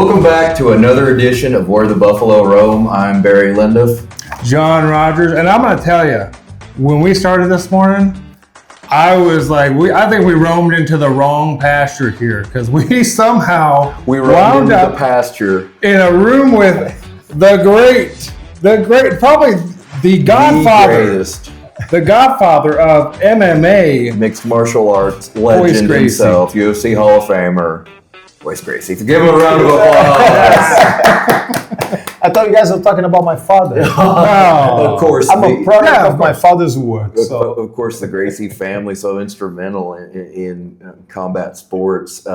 Welcome back to another edition of Where the Buffalo Roam. I'm Barry Lindiff. John Rogers, and I'm going to tell you, when we started this morning, I was like, I think we roamed into the wrong pasture here because we somehow roamed into the pasture in a room with the great, probably the godfather of MMA, mixed martial arts legend himself, UFC Hall of Famer, Royce Gracie. Give him a round of applause. I thought you guys were talking about my father. Of course. I'm a product of my father's work. So. Of course, the Gracie family, so instrumental in combat sports.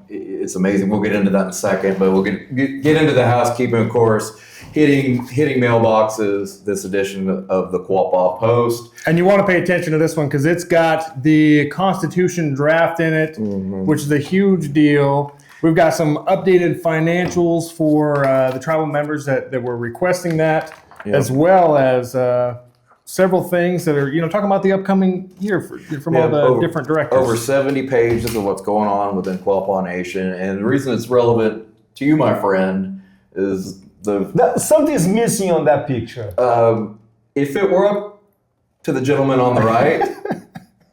It's amazing. We'll get into that in a second, but we'll get into the housekeeping, of course. Hitting mailboxes, this edition of the O-Gah-Pah Post. And you want to pay attention to this one because it's got the Constitution draft in it, which is a huge deal. We've got some updated financials for the tribal members that were requesting that, as well as several things that are, talking about the upcoming year from all the different directors. Over 70 pages of what's going on within O-Gah-Pah Nation. And the reason it's relevant to you, my friend, is something's missing on that picture. If it were up to the gentleman on the right,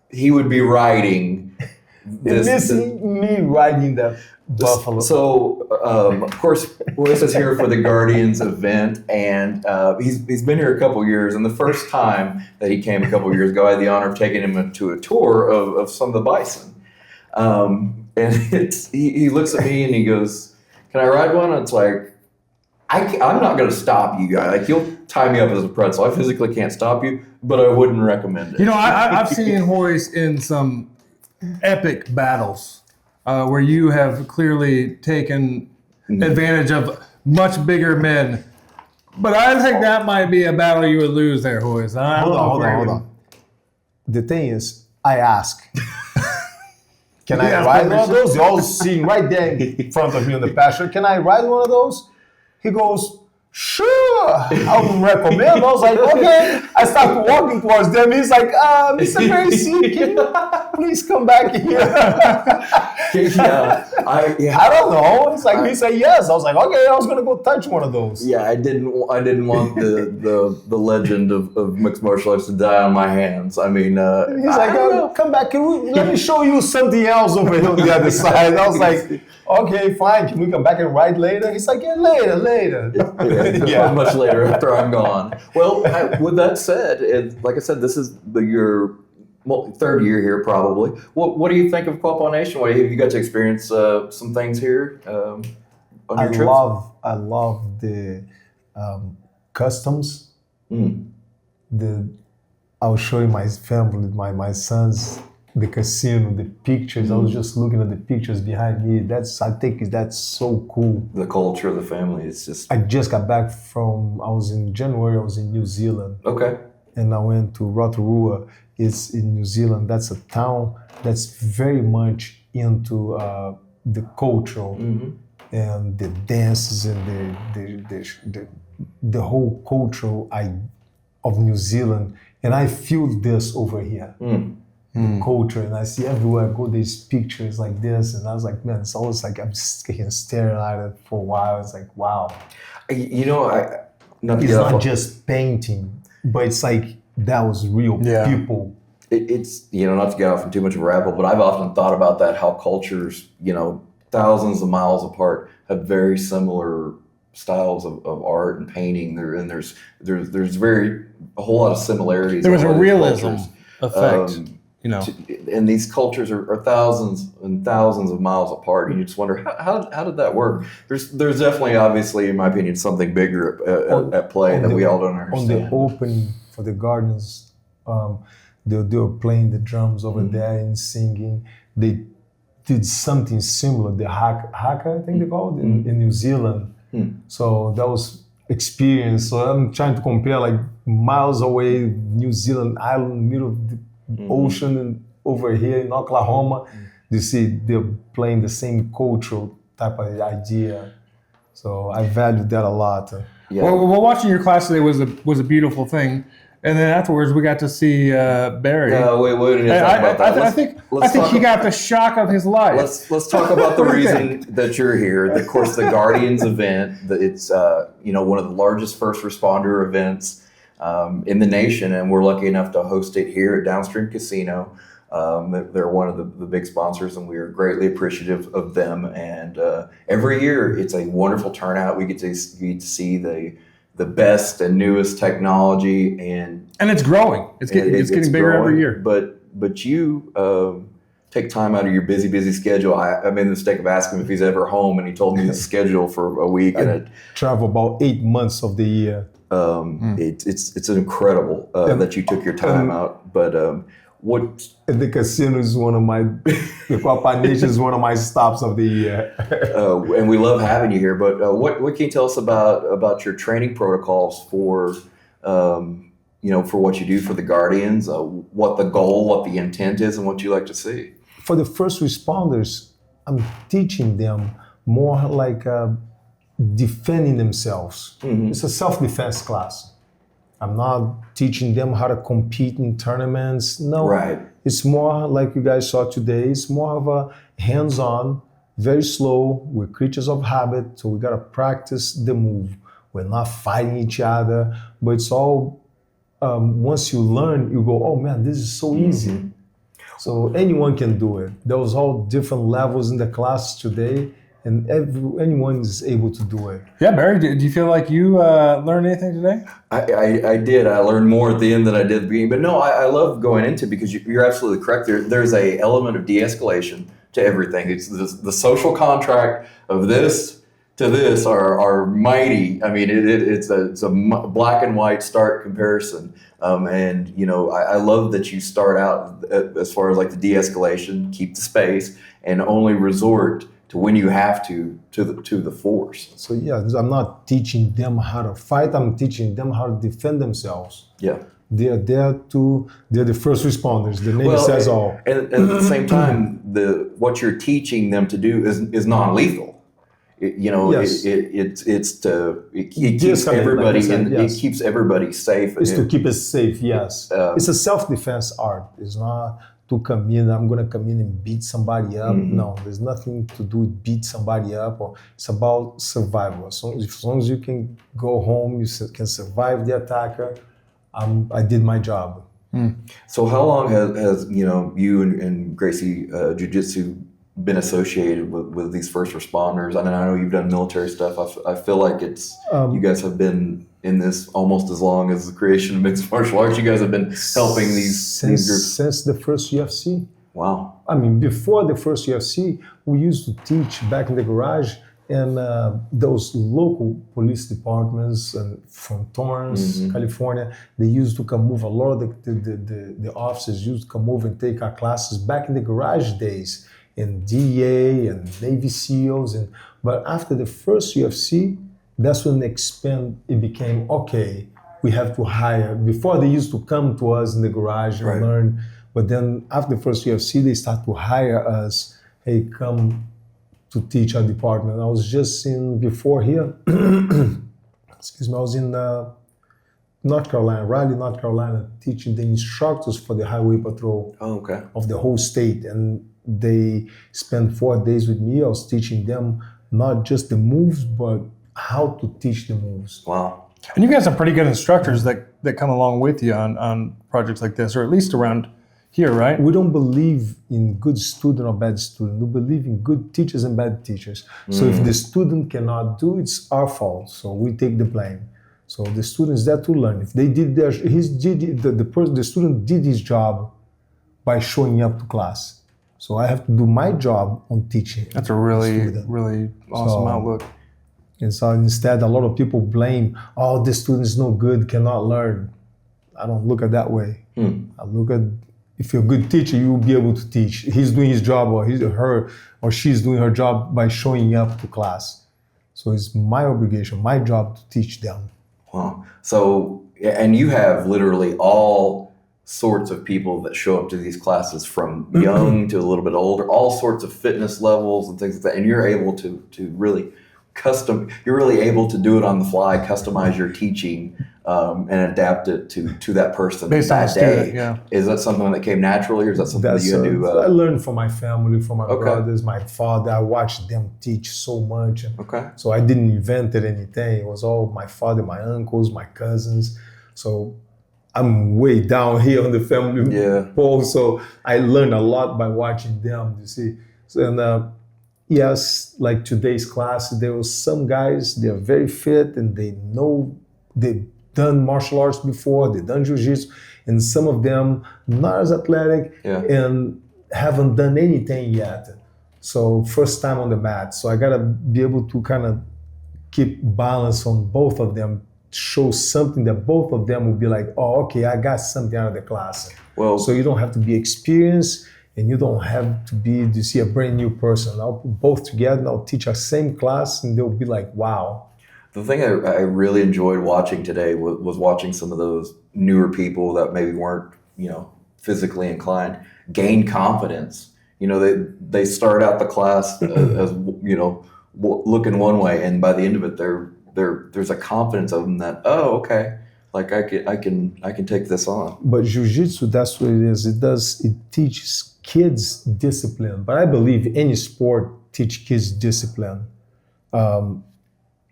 he would be riding this. It's missing me riding the buffalo. So, of course, Royce is here for the Guardians event, and he's been here a couple years. And the first time that he came a couple years ago, I had the honor of taking him to a tour of some of the bison. And he looks at me and he goes, "Can I ride one?" And it's like, I'm not going to stop you guys. Like, you'll tie me up as a pretzel. I physically can't stop you, but I wouldn't recommend it. I've seen Royce in some epic battles where you have clearly taken advantage of much bigger men. But I think that might be a battle you would lose there, Royce. Hold on. The thing is, I ask. Can I ride one of those? You're all sitting right there in front of me on the pasture. Can I ride one of those? He goes, "Sure, I would recommend." I was like, "Okay." I start walking towards them. He's like, "Mr. Gracie, can you please come back here?" I don't know. It's like he said yes. I was like, "Okay." I was gonna go touch one of those. Yeah, I didn't want the legend of mixed martial arts to die on my hands. I mean, he's like, "Come back. Let me show you something else over here on the other side." I was like, "Okay, fine. Can we come back and ride later?" He's like, "Yeah, later." Much later after I'm gone. Well, with that said, like I said, this is your third year here probably. What do you think of O-Gah-Pah Nation? Have you got to experience some things here on your trips? I love the customs. I'll show you my family, my sons, the casino, the pictures. I was just looking at the pictures behind me. I think that's so cool. The culture of the family is just... I just got back in January, I was in New Zealand. Okay. And I went to Rotorua. It's in New Zealand. That's a town that's very much into the cultural and the dances and the whole cultural of New Zealand. And I feel this over here. Culture, and I see everywhere I go there's pictures like this, and I was like, man, it's always like I'm staring at it for a while. It's like, wow. It's not just painting, but it's like that was real people. It's not to get off in too much of a rabbit hole, but I've often thought about that, how cultures, thousands of miles apart, have very similar styles of art and painting. There's a whole lot of similarities. There was a realism effect. And these cultures are thousands and thousands of miles apart, and you just wonder how did that work? There's definitely, obviously, in my opinion, something bigger at play that we all don't understand. On the opening for the Gardens, they were playing the drums over there and singing. They did something similar, the haka, I think they call it, in New Zealand. So that was experience. So I'm trying to compare, like, miles away, New Zealand island, middle of the ocean, and over here in Oklahoma, you see they're playing the same cultural type of idea. So I value that a lot. Well, watching your class today was a beautiful thing. And then afterwards, we got to see Barry. No, we didn't talk about that. I think he got the shock of his life. Let's talk about the reason that you're here. Of course, the Guardians event. It's one of the largest first responder events in the nation, and we're lucky enough to host it here at Downstream Casino. They're one of the big sponsors, and we are greatly appreciative of them. And every year, it's a wonderful turnout. We get to see the best and newest technology, and it's growing. It's getting bigger growing, every year. But you take time out of your busy schedule. I made the mistake of asking him if he's ever home, and he told me his schedule for a week. I travel about 8 months of the year. It's incredible that you took your time out. But the casino is one of my the O-Gah-Pah Nation is one of my stops of the year. And we love having you here. But what can you tell us about your training protocols for for what you do for the Guardians? What the goal, what the intent is, and what you like to see? For the first responders, I'm teaching them more like defending themselves. Mm-hmm. It's a self-defense class. I'm not teaching them how to compete in tournaments. No, right. It's more like you guys saw today. It's more of a hands-on, very slow. We're creatures of habit, so we gotta practice the move. We're not fighting each other, but it's all, once you learn, you go, oh man, this is so easy. Mm-hmm. So anyone can do it. There was all different levels in the class today, and anyone is able to do it. Yeah, Barry, do you feel like you learned anything today? I did. I learned more at the end than I did at the beginning. But no, I love going into it because you're absolutely correct. There's a element of de-escalation to everything. It's the social contract of this to this are mighty. I mean, it's a black and white stark comparison. And I love that you start out as far as like the de-escalation, keep the space, and only resort to when you have to the force. So yeah, I'm not teaching them how to fight. I'm teaching them how to defend themselves. Yeah. They're the first responders. The name says all. And at the same time, what you're teaching them to do is non-lethal. Yes. It keeps everybody it keeps everybody safe. It's to keep us safe. Yes. It's a self-defense art. It's not to come in. I'm gonna come in and beat somebody up. Mm-hmm. No, there's nothing to do with beat somebody up. It's about survival. As long as you can go home, you can survive the attacker. I did my job. Mm. So how long has you and Gracie Jiu-Jitsu been associated with these first responders? I know you've done military stuff. I feel like it's you guys have been in this almost as long as the creation of mixed martial arts. You guys have been helping these groups since the first UFC. Wow. I mean, before the first UFC, we used to teach back in the garage, and those local police departments from Torrance, mm-hmm. California, they used to come move. A lot of the officers used to come over and take our classes back in the garage days, in DEA and Navy SEALs. But after the first UFC, that's when it became, okay, we have to hire. Before they used to come to us in the garage and right. learn, but then after the first UFC, they start to hire us, hey, come to teach our department. I was just before here, excuse me, I was in North Carolina, Raleigh, North Carolina, teaching the instructors for the highway patrol of the whole state. And they spent 4 days with me. I was teaching them not just the moves, but how to teach the moves. Wow. And you guys are pretty good instructors that come along with you on projects like this, or at least around here, right? We don't believe in good student or bad student. We believe in good teachers and bad teachers. So if the student cannot do, it's our fault. So we take the blame. So the student is there to learn. If they did the student did his job by showing up to class. So I have to do my job on teaching. That's a really awesome outlook. And so instead, a lot of people blame, oh, this student is no good, cannot learn. I don't look at it that way. I look at, if you're a good teacher, you will be able to teach. He's doing his job, or her or she's doing her job by showing up to class. So it's my obligation, my job to teach them. Wow. So, and you have literally all sorts of people that show up to these classes, from young to a little bit older, all sorts of fitness levels and things like that. And you're able to really you're really able to do it on the fly, customize your teaching and adapt it to that person Based on that the day. student, yeah. Is that something that came naturally, or is that something that you had to? I learned from my family, from my Okay. brothers, my father. I watched them teach so much. And Okay. so I didn't invent anything. It was all my father, my uncles, my cousins. So I'm way down here on the family pole. So I learned a lot by watching them, you see. So, and yes, like today's class, there was some guys, they're very fit and they've done martial arts before, they've done jiu-jitsu, and some of them not as athletic and haven't done anything yet. So first time on the mat. So I gotta be able to kind of keep balance on both of them, show something that both of them will be like, oh, okay, I got something out of the class. Well, so you don't have to be experienced and you don't have to see a brand new person. I'll put both together and I'll teach a same class and they'll be like, wow. The thing I really enjoyed watching today was watching some of those newer people that maybe weren't, physically inclined, gain confidence. They start out the class as looking one way, and by the end of it, there's a confidence of them that, oh, okay, like I can take this on. But jiu-jitsu, that's what it is. It teaches kids discipline. But I believe any sport teach kids discipline.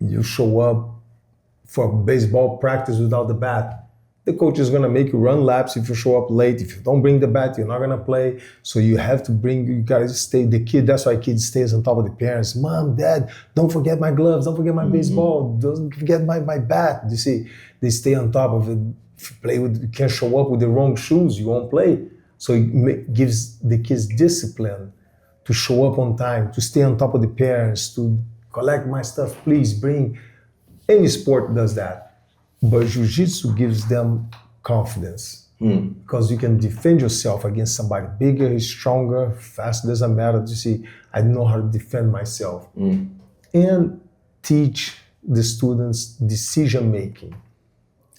You show up for baseball practice without the bat. The coach is going to make you run laps if you show up late. If you don't bring the bat, you're not going to play. So you got to stay. The kid, that's why kids stays on top of the parents. Mom, Dad, don't forget my gloves. Don't forget my baseball. Don't forget my bat. You see, they stay on top of it. If you can't show up with the wrong shoes, you won't play. So it gives the kids discipline to show up on time, to stay on top of the parents, to collect my stuff, please bring. Any sport does that. But jiu-jitsu gives them confidence because you can defend yourself against somebody bigger, stronger, faster, doesn't matter. You see, I know how to defend myself. And teach the students decision-making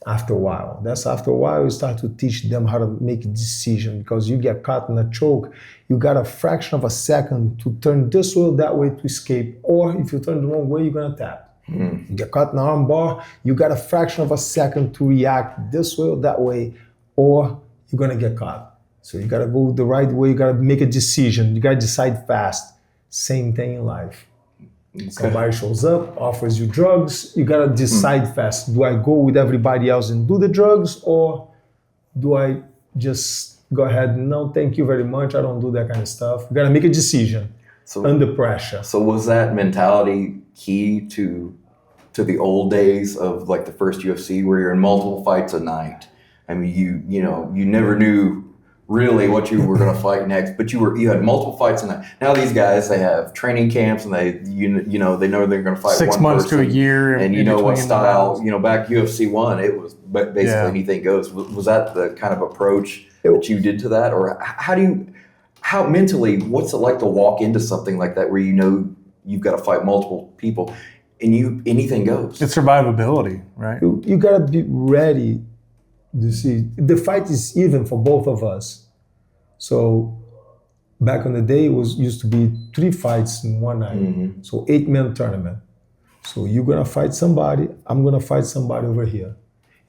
after a while. After a while, you start to teach them how to make a decision because you get caught in a choke. You got a fraction of a second to turn this way or that way to escape. Or if you turn the wrong way, you're going to tap. You get caught in an arm bar, you got a fraction of a second to react this way or that way, or you're going to get caught. So you got to go the right way. You got to make a decision. You got to decide fast. Same thing in life. Okay. Somebody shows up, offers you drugs. You got to decide fast. Do I go with everybody else and do the drugs, or do I just go ahead and no, thank you very much. I don't do that kind of stuff. You got to make a decision under pressure. So was that mentality key to the old days of like the first UFC where you're in multiple fights a night? I mean, you never knew really what you were going to fight next, but you had multiple fights a night. Now these guys, they have training camps and they know they're going to fight 6 one months person, to a year, and you know what style. Back UFC 1, it was basically anything goes. Was that the kind of approach that you did to that, or how mentally, what's it like to walk into something like that where you've got to fight multiple people and anything goes? It's survivability, right? You got to be ready. You see, the fight is even for both of us. So back in the day, it used to be 3 fights in one night. So 8-man tournament. So you're going to fight somebody, I'm going to fight somebody over here.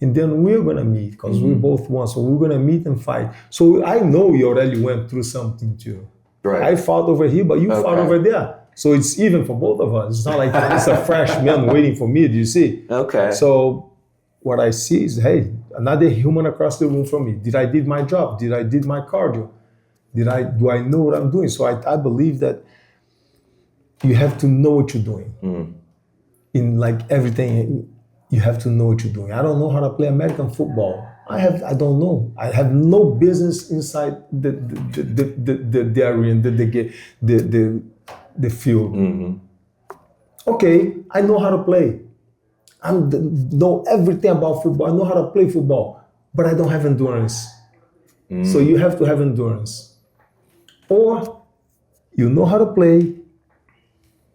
And then we're going to meet because we both won. So we're going to meet and fight. So I know you already went through something too. Right. I fought over here, but you fought over there. So it's even for both of us. It's not like it's a fresh man waiting for me, do you see? Okay. So what I see is, hey, another human across the room from me. Did I did my job? Did I did my cardio? Do I know what I'm doing? So I believe that you have to know what you're doing. In like everything, you have to know what you're doing. I don't know how to play American football. I don't know. I have no business inside the arena, the field. Okay, I know how to play. I know everything about football. I know how to play football, but I don't have endurance. So you have to have endurance. Or you know how to play,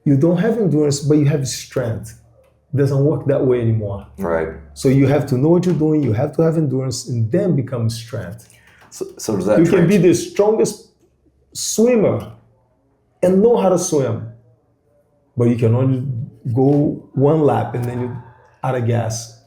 you don't have endurance, but you have strength. It doesn't work that way anymore. Right. So you have to know what you're doing, you have to have endurance, and then become strength. So does that you can be the strongest swimmer and know how to swim, but you can only go one lap and then you're out of gas.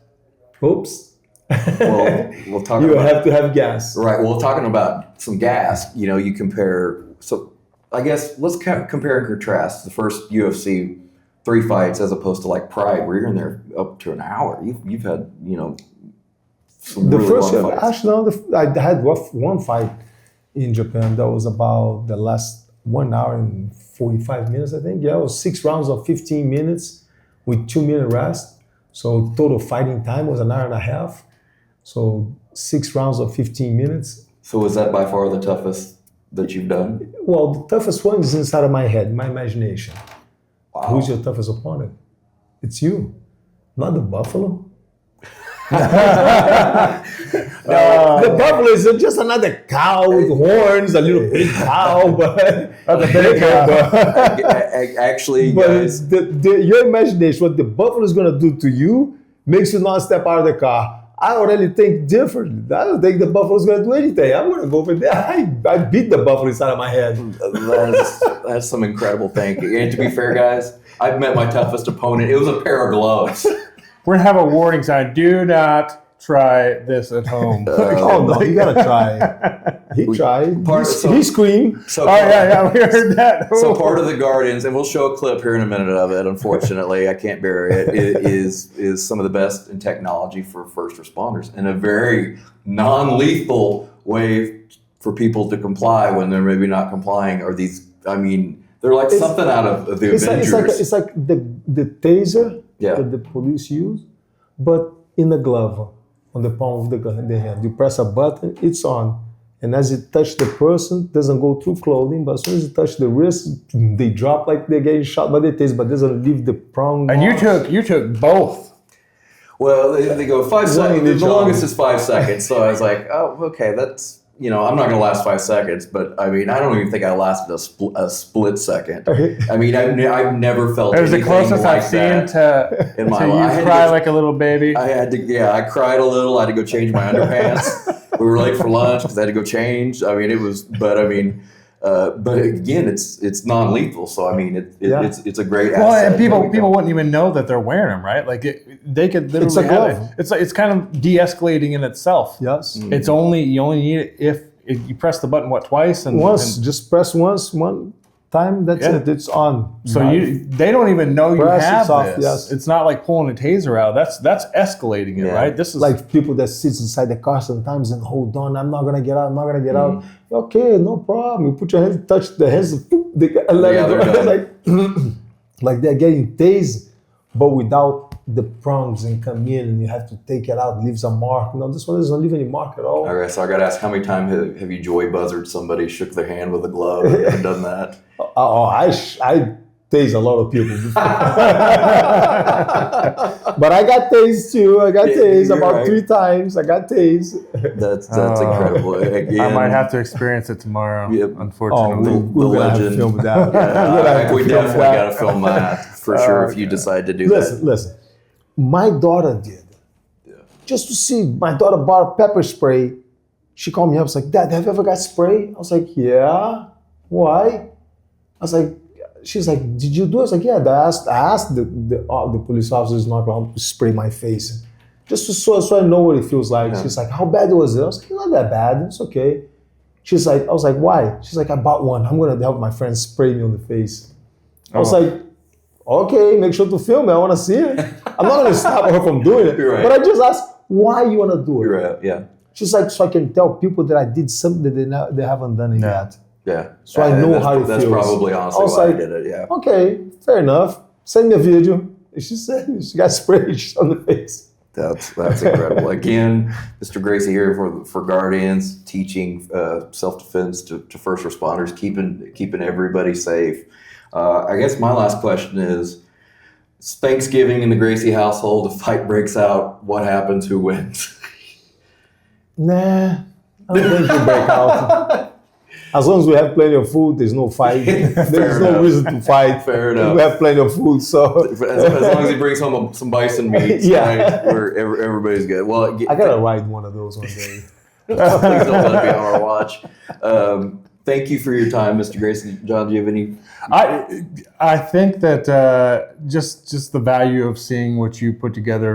Oops, Well, talking You about have to have gas. right. Well, talking about some gas, you compare. So I guess let's compare and contrast the first UFC 3 fights as opposed to like Pride, where you're in there up to an hour. You've had some The really first long year, fights. actually, no, I had one fight in Japan that was about the last 1 hour and 45 minutes, I think. Yeah, it was 6 rounds of 15 minutes with 2 minute rest. So total fighting time was an hour and a half. So 6 rounds of 15 minutes. So was that by far the toughest that you've done? Well, the toughest one is inside of my head, my imagination. Wow. Who's your toughest opponent? It's you, not the buffalo. The buffalo is just another cow with horns, a little big cow, but Actually, but guys, your imagination, what the buffalo is gonna do to you, makes you not step out of the car. I already think differently. I don't think the buffalo's gonna do anything. I'm gonna go over there. I beat the buffalo inside of my head. that's some incredible thinking. And to be fair, guys, I've met my toughest opponent. It was a pair of gloves. We're gonna have a warning sign. Do not try this at home. Oh no, you gotta try. He tried. He screamed. So We heard that. So part of the Guardians, and we'll show a clip here in a minute of it. Unfortunately, I can't bury it. It is some of the best in technology for first responders, and a very non-lethal way for people to comply when they're maybe not complying. Are these? I mean, they're like something out of the Avengers. It's like the taser Yeah. that the police use, but in a glove, on the palm of the hand. You press a button, it's on. And as it touches the person, it doesn't go through clothing, but as soon as it touches the wrist, they drop like they're getting shot by the taser, but it doesn't leave the prong. And you took both. Well, they go 5 One seconds. in The each arm. longest is 5 seconds. So I was like, oh, okay, that's, I'm not going to last 5 seconds, but I mean, I don't even think I lasted a split second. I mean, I've never felt It was the anything closest like I've seen that to in my you life. I had to cry go- like a little baby. I cried a little. I had to go change my underpants. We were late for lunch because I had to go change. I mean, but again, it's non-lethal. So I mean, it's a great asset. Well, and people wouldn't even know that they're wearing them, right? Like they could literally It's a have glove. it. It's kind of de-escalating in itself. Yes. It's you only need it if you press the button twice and Just press once, one time, that's Yeah. it. It's on. so they don't even know you Press, have it's off, this. yes. It's not like pulling a taser out. That's escalating it, Yeah. right? This is Like people that sits inside the car sometimes and hold on, I'm not gonna get out, I'm not gonna get out. Okay, no problem. You put your hands, touch the hands, they let Yeah, it they're go. done. like they're getting tased, but without the prongs and come in and you have to take it out, leaves a mark. No, this one doesn't leave any mark at all. All right, so I got to ask, how many times have you joy buzzard somebody, shook their hand with a glove, and done that? I tase a lot of people before. But I got tased too. I got tased you're about right. 3 times. I got tased. That's incredible. Again, I might have to experience it tomorrow. Yep. Unfortunately. we're gonna have to legend. film that. we definitely got to film that for sure if you decide to do that. Listen. My daughter did. Just to see, my daughter bought a pepper spray. She called me up. I was like, Dad, have you ever got spray? I was like, yeah. Why? I was like, she's like, did you do it? I was like, yeah. I asked the police officers not allowed to spray my face. Just so I know what it feels like. Yeah. She's like, how bad was it? I was like, not that bad. It's okay. She's like, I was like, why? She's like, I bought one. I'm going to help my friend spray me on the face. I was like, okay, make sure to film it. I want to see it. I'm not going to stop her from doing it. You're right. But I just asked, why you want to do it? You're right. Yeah. She's like, so I can tell people that I did something that they haven't done it yet. Yeah. So I know how it That's feels. probably honestly I was why I like, did it. Yeah. Okay, fair enough. Send me a video. And she said she got sprayed on the face. That's incredible. Again, Mr. Gracie here for Guardians, teaching self-defense to first responders, keeping everybody safe. I guess my last question is, it's Thanksgiving in the Gracie household. If fight breaks out, what happens? Who wins? Nah, I don't think you break out. As long as we have plenty of food, there's no fight. There's no enough. reason to fight. Fair enough. We have plenty of food, so As long as he brings home some bison meats, Yeah. right? Where everybody's good. Well, I gotta ride one of those one day. please don't let it be on our watch. thank you for your time, Mr. Gracie. John, do you have any? I think that just the value of seeing what you put together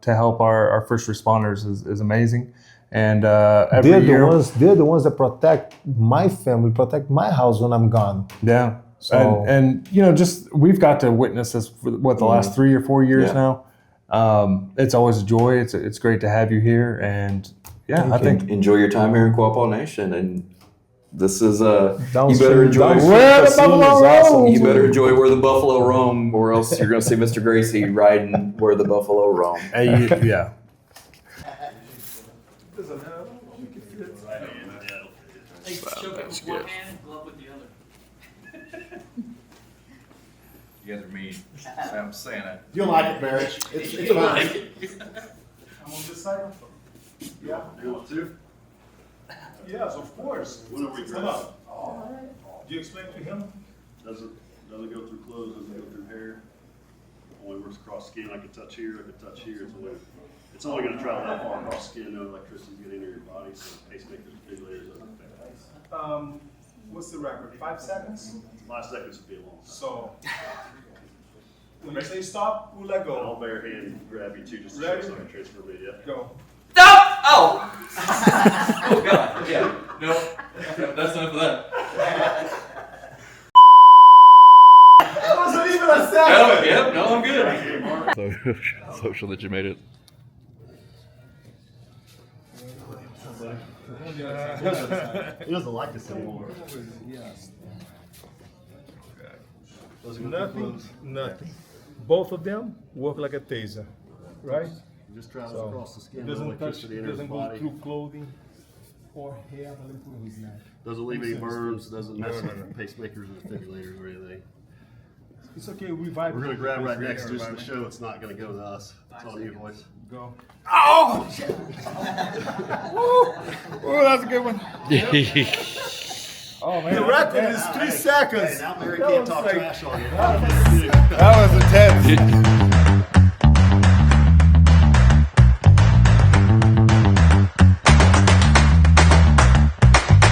to help our first responders is amazing. And every year, they're the ones that protect my family, protect my house when I'm gone. yeah. So And just we've got to witness this for the last 3 or 4 years now. It's always a joy. It's great to have you here, and I think Enjoy your time here in O-Gah-Pah Nation, and this is you downstream- better enjoy. downstream Where the casino buffalo is awesome, roam. You too. better enjoy where the buffalo roam, or else you're going to see Mr. Gracie riding where the buffalo roam. yeah. That's good. Glove with the other. You guys are mean. I'm saying it. You'll like it, Barry. It's fine. I'm on this side. Yeah. You want to? Yes, of course. When are we Come up. Do you explain to him? Doesn't go through clothes, doesn't go through hair. Only works across skin. I can touch here, I can touch here. It's only going to travel that far across skin. No electricity's getting into your body, so pacemakers, defibrillators doesn't affect it. What's the record? 5 seconds? 5 seconds would be a long time. So, when you say stop, we'll let I'll go. bare hand grab you too, just to show Ready? so I can transfer media. Go. Stop! Oh! Oh god, yeah. No, that's enough of that. That wasn't even a No, second! yep, no, I'm good. Social that you made it. He doesn't like this anymore. Doesn't go through Nothing, clothes. nothing. Both of them work like a taser, right? It just travels So, across the skin. it No doesn't touch, electricity it enters the doesn't go body. through clothing or hair. Doesn't leave any burns, doesn't mess with pacemakers or defibrillators or anything. It's okay, we vibrate. We're gonna grab right next to us in the show, it's not gonna go to us. It's on you, boys. Go. Oh, that's a good one. Oh man, The record is 3 seconds. Hey, now Mary That can't was talk like- trash on you. that was intense.